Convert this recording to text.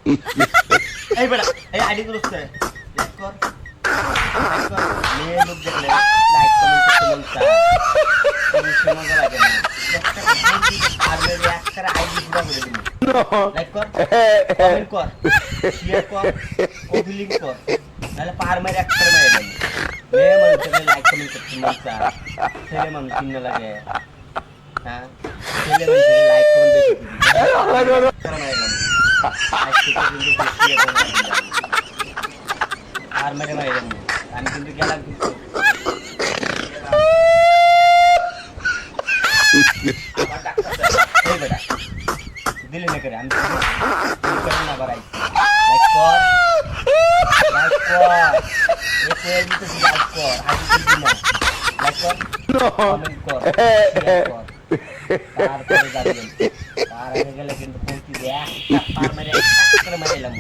এই বেটা এই আইডি গুলো লাইক কর মেয়ে লোক দেখলে লাইক কমেন্ট করতে মন চায় মজা লাগে না আর মেরে একটা আইডি পুরো করে দিবি লাইক কর কমেন্ট কর শেয়ার কর কপি লিংক কর নাহলে পার মেরে একটা মেরে দেব মেয়ে মানুষ দেখলে লাইক কমেন্ট করতে মন চায় ছেলে মানুষ কিনা লাগে হ্যাঁ ছেলে মানুষ লাইক কমেন্ট বেশি দিবি আর মেরে মেরে দেব আমি কিন্তু গেলাম কিন্তু দিলে না করে আমি না বাড়াই লাইক কর লাইক কর লাইক কর কমেন্ট কর শেয়ার কর তারপরে যাবেন তার আগে গেলে কিন্তু একটা পার মেরে একটা করে মেরে এলাম